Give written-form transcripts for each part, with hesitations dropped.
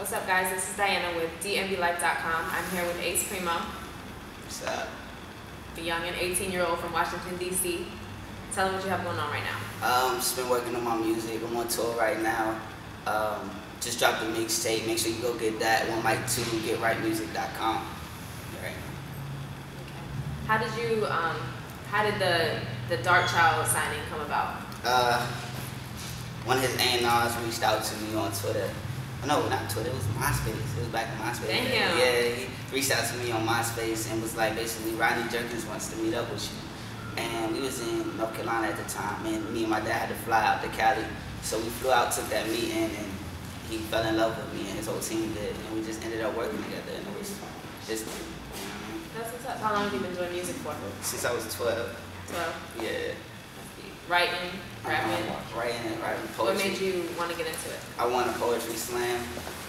What's up, guys? This is Diana with DMVLIFE.com. I'm here with Ace Primo. What's up? The young and 18-year-old from Washington, D.C. Tell them what you have going on right now. Just been working on my music. I'm on tour right now. Just dropped a mixtape. Make sure you go get that. One mic 2, GetRightMusic.com. Right. Okay. How did the Dark Child signing come about? One of his A&Rs reached out to me on Twitter. No, not Twitter. It was MySpace. It was back in MySpace. Damn. Yeah, he reached out to me on MySpace and was like, basically, Rodney Jerkins wants to meet up with you. And we was in North Carolina at the time, and me and my dad had to fly out to Cali. So we flew out, took that meeting, and he fell in love with me, and his whole team did. And we just ended up working together, and it was just, you know what I mean? That's what's up. How long have you been doing music for? Since I was 12. 12? Yeah. Writing, rapping? Writing poetry. What made you want to get into it? I won a poetry slam,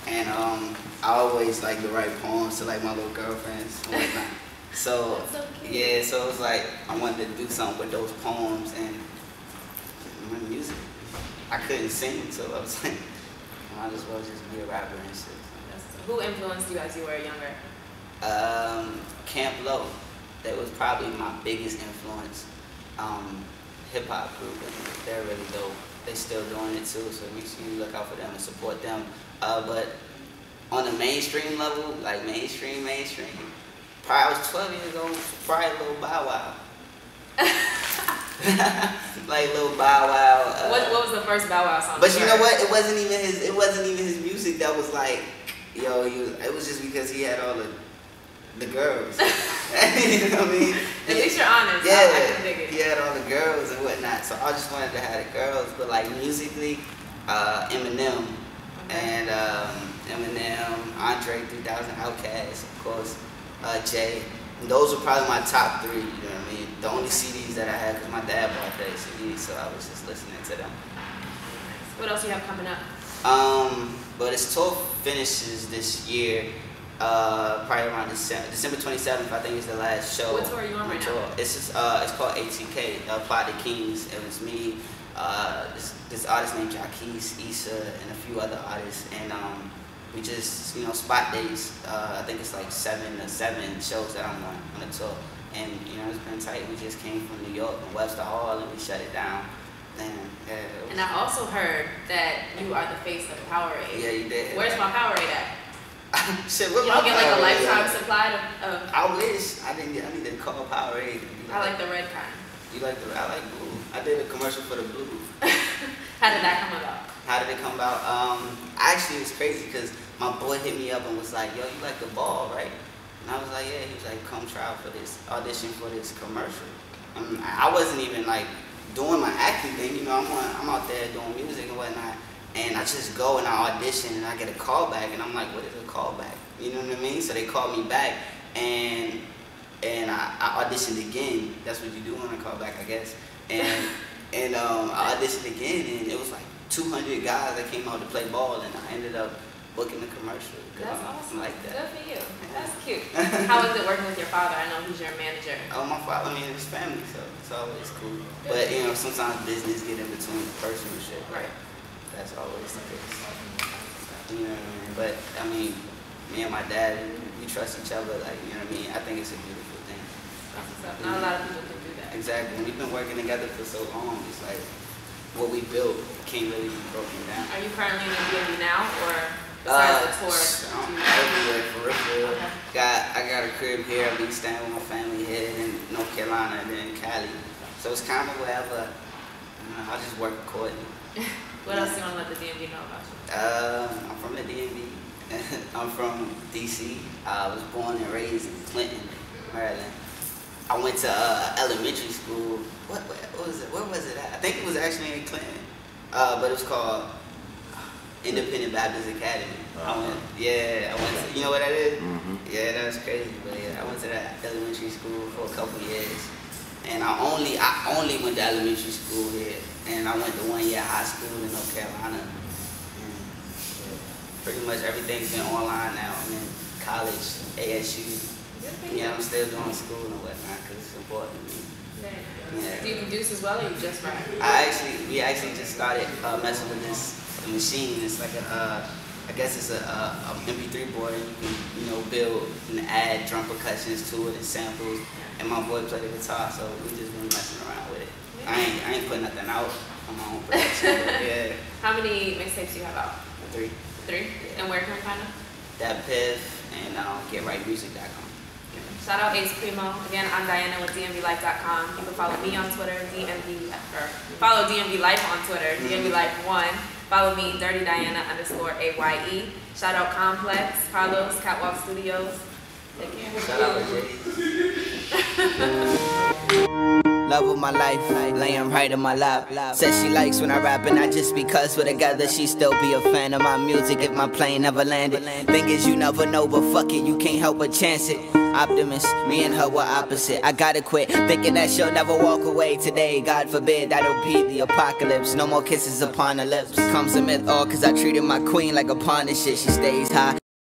and I always like to write poems to like my little girlfriends and whatnot. So, yeah, so it was like I wanted to do something with those poems and my music. I couldn't sing, so I was like, I might as well just be a rapper and shit. Who influenced you as you were younger? Camp Low. That was probably my biggest influence. Hip-hop group, and they're really dope. They still doing it too, so make sure you look out for them and support them. But on the mainstream level, like mainstream, probably I was 12 years old, probably Lil Bow Wow. Like Lil Bow Wow. What was the first Bow Wow song? But you know what? It wasn't even his music that was like, yo, it was just because he had all the girls. You know what I mean? At least you're honest. Yeah, I can dig it. he had all the girls and whatnot, so I just wanted to have the girls. But like musically, Eminem, and Eminem, Andre 3000, Outkast, of course, Jay. And those were probably my top 3. You know what I mean? The only CDs that I had, because my dad bought that CDs, so I was just listening to them. What else do you have coming up? But his tour finishes this year. Probably around December 27th, I think is the last show. What tour are you on right now? It's called ATK, Apply to Kings. It was me, this artist named Jaquez, Issa, and a few other artists, and we just, spot days. I think it's like 7 shows that I'm on the tour, and it's been tight. We just came from New York and Webster Hall, and we shut it down. And I also heard that you are the face of Powerade. Yeah, you did. Where's my Powerade at? Shit, you don't get like a lifetime supply of. I wish I didn't. I need to call Powerade. I like the red kind. You like the? I like blue. I did a commercial for the blue. How did that come about? How did it come about? Actually, it was crazy because my boy hit me up and was like, "Yo, you like the ball, right?" And I was like, "Yeah." He was like, "Come try out for this audition for this commercial." I wasn't even like doing my acting thing. I'm out there doing music and whatnot. And I just go and I audition and I get a call back and I'm like, what is a call back? You know what I mean? So they called me back and I auditioned again. That's what you do when I call back, I guess. And I auditioned again and it was like 200 guys that came out to play ball and I ended up booking the commercial. That's awesome. Like that. Good for you. That's cute. How is it working with your father? I know he's your manager. Oh, my father, his family, so it's always cool. But sometimes business get in between personal shit. Right. That's always the case. You know what I mean? But I mean, me and my dad, we trust each other. Like, you know what I mean? I think it's a beautiful thing. That's what's up. Not a lot of people can do that. Exactly. And we've been working together for so long. It's like what we built can't really be broken down. Are you currently in the DMV now, or besides the tour? I'm everywhere for real. Okay. I got a crib here. I've been staying with my family here in North Carolina and then in Cali. So it's kind of wherever. I just work accordingly. What else do you want to let the DMV know about you? I'm from the DMV. I'm from DC. I was born and raised in Clinton, Maryland. I went to elementary school. What was it? Where was it at? I think it was actually in Clinton, but it was called Independent Baptist Academy. I went to, you know what that is? Mm-hmm. Yeah, that was crazy. But yeah, I went to that elementary school for a couple years. And I only went to elementary school here, and I went to 1 year high school in North Carolina. And pretty much everything's been online now. I'm in college, ASU. Yeah, I'm still doing school and whatnot because it's important to me. Yeah. Do you produce as well, or you just rap? We actually just started messing with this machine. It's like I guess it's a MP3 board, and you can, you know, build and add drum percussions to it and samples. And my boy played the guitar, so we just been messing around with it. I ain't putting nothing out on my own production. Yeah. How many mixtapes do you have out? 3. 3? Yeah. And where can we find them? That Piff and GetRightMusic.com. Shout out Ace Primo. Again, I'm Diana with DMVLIFE.com. You can follow me on Twitter, follow DMVLIFE on Twitter, DMVLIFE1. Follow me, DirtyDiana_AYE. Shout out Complex, Carlos, Catwalk Studios. Take care. Shout out Love of my life, laying right in my lap. Says she likes when I rap, and not just because we're together. She still be a fan of my music if my plane never landed. Thing is, you never know, but fuck it, you can't help but chance it. Optimist, me and her were opposite. I gotta quit thinking that she'll never walk away today. God forbid, that'll be the apocalypse. No more kisses upon her lips. Comes a myth, all cause I treated my queen like a pawn and shit. She stays high.